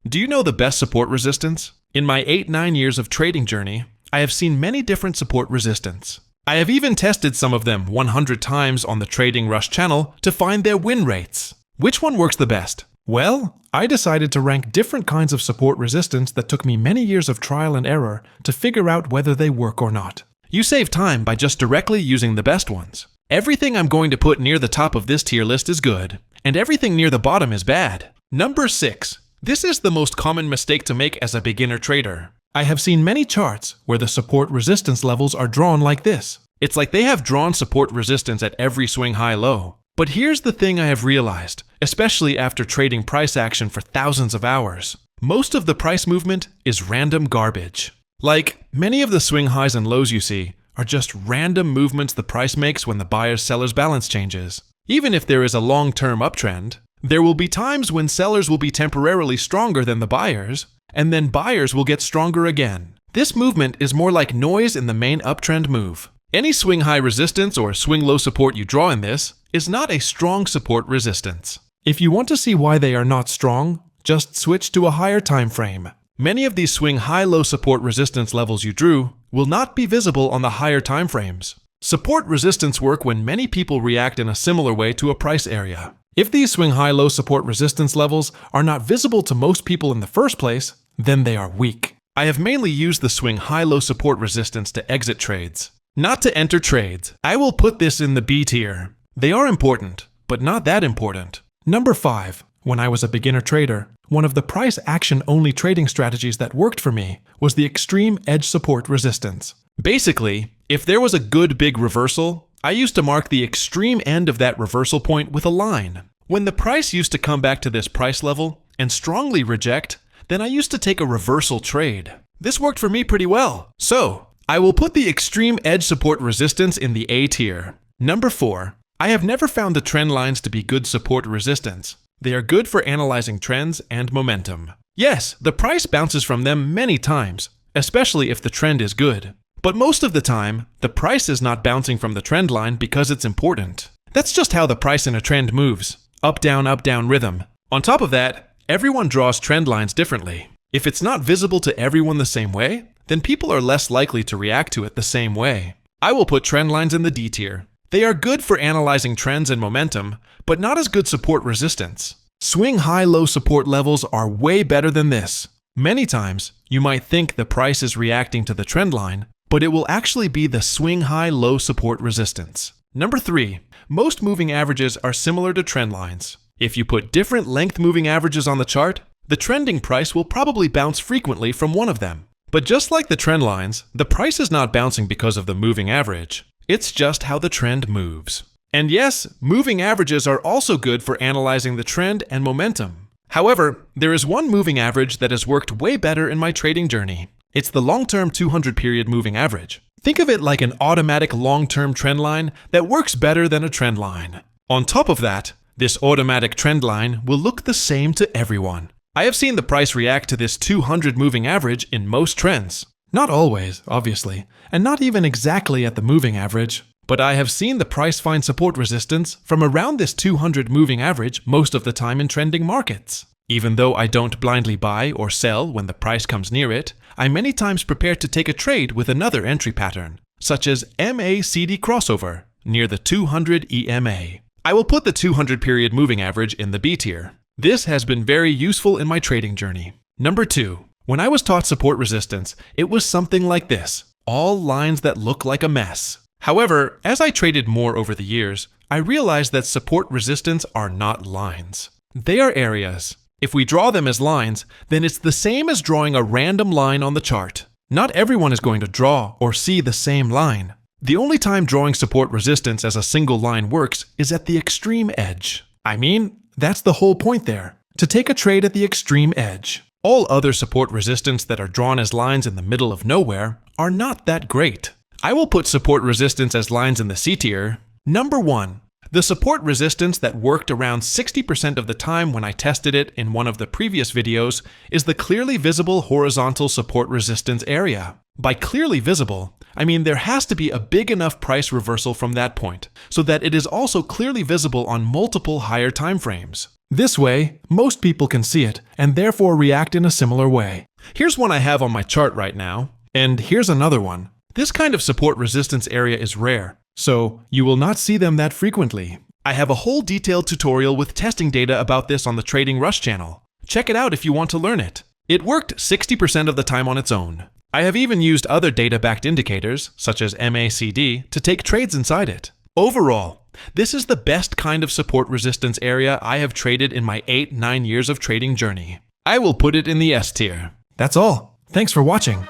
Do you know the best support resistance? In my 8-9 years of trading journey, I have seen many different support resistance. I have even tested some of them 100 times on the Trading Rush channel to find their win rates. Which one works the best? Well, I decided to rank different kinds of support resistance that took me many years of trial and error to figure out whether they work or not. You save time by just directly using the best ones. Everything I'm going to put near the top of this tier list is good, and everything near the bottom is bad. Number 6. This is the most common mistake to make as a beginner trader. I have seen many charts where the support resistance levels are drawn like this. It's like they have drawn support resistance at every swing high-low. But here's the thing I have realized, especially after trading price action for thousands of hours. Most of the price movement is random garbage. Like, many of the swing highs and lows you see are just random movements the price makes when the buyer's-seller's balance changes. Even if there is a long-term uptrend, there will be times when sellers will be temporarily stronger than the buyers, and then buyers will get stronger again. This movement is more like noise in the main uptrend move. Any swing high resistance or swing low support you draw in this is not a strong support resistance. If you want to see why they are not strong, just switch to a higher time frame. Many of these swing high-low support resistance levels you drew will not be visible on the higher time frames. Support resistance work when many people react in a similar way to a price area. If these swing high-low support resistance levels are not visible to most people in the first place, then they are weak. I have mainly used the swing high-low support resistance to exit trades, not to enter trades. I will put this in the B tier. They are important, but not that important. Number 5. When I was a beginner trader, one of the price action only trading strategies that worked for me was the extreme edge support resistance. Basically, if there was a good big reversal, I used to mark the extreme end of that reversal point with a line. When the price used to come back to this price level and strongly reject, then I used to take a reversal trade. This worked for me pretty well. So, I will put the extreme edge support resistance in the A tier. Number 4. I have never found the trend lines to be good support resistance. They are good for analyzing trends and momentum. Yes, the price bounces from them many times, especially if the trend is good. But most of the time, the price is not bouncing from the trend line because it's important. That's just how the price in a trend moves. Up, down rhythm. On top of that, everyone draws trend lines differently. If it's not visible to everyone the same way, then people are less likely to react to it the same way. I will put trend lines in the D tier. They are good for analyzing trends and momentum, but not as good support resistance. Swing high-low support levels are way better than this. Many times, you might think the price is reacting to the trend line, but it will actually be the swing high-low support resistance. Number 3. Most moving averages are similar to trend lines. If you put different length moving averages on the chart, the trending price will probably bounce frequently from one of them. But just like the trend lines, the price is not bouncing because of the moving average. It's just how the trend moves. And yes, moving averages are also good for analyzing the trend and momentum. However, there is one moving average that has worked way better in my trading journey. It's the long-term 200-period moving average. Think of it like an automatic long-term trend line that works better than a trend line. On top of that, this automatic trend line will look the same to everyone. I have seen the price react to this 200 moving average in most trends. Not always, obviously, and not even exactly at the moving average, but I have seen the price find support resistance from around this 200 moving average most of the time in trending markets. Even though I don't blindly buy or sell when the price comes near it, I many times prepare to take a trade with another entry pattern, such as MACD crossover near the 200 EMA. I will put the 200-period moving average in the B tier. This has been very useful in my trading journey. Number 2. When I was taught support resistance, it was something like this, all lines that look like a mess. However, as I traded more over the years, I realized that support resistance are not lines. They are areas. If we draw them as lines, then it's the same as drawing a random line on the chart. Not everyone is going to draw or see the same line. The only time drawing support resistance as a single line works is at the extreme edge. I mean, that's the whole point there, to take a trade at the extreme edge. All other support resistance that are drawn as lines in the middle of nowhere are not that great. I will put support resistance as lines in the C tier. Number 1. The support resistance that worked around 60% of the time when I tested it in one of the previous videos is the clearly visible horizontal support resistance area. By clearly visible, I mean there has to be a big enough price reversal from that point, so that it is also clearly visible on multiple higher time frames. This way, most people can see it and therefore react in a similar way. Here's one I have on my chart right now, and here's another one. This kind of support resistance area is rare, so you will not see them that frequently. I have a whole detailed tutorial with testing data about this on the Trading Rush channel. Check it out if you want to learn it. It worked 60% of the time on its own. I have even used other data-backed indicators, such as MACD, to take trades inside it. Overall, this is the best kind of support resistance area I have traded in my 8-9 years of trading journey. I will put it in the S tier. That's all. Thanks for watching.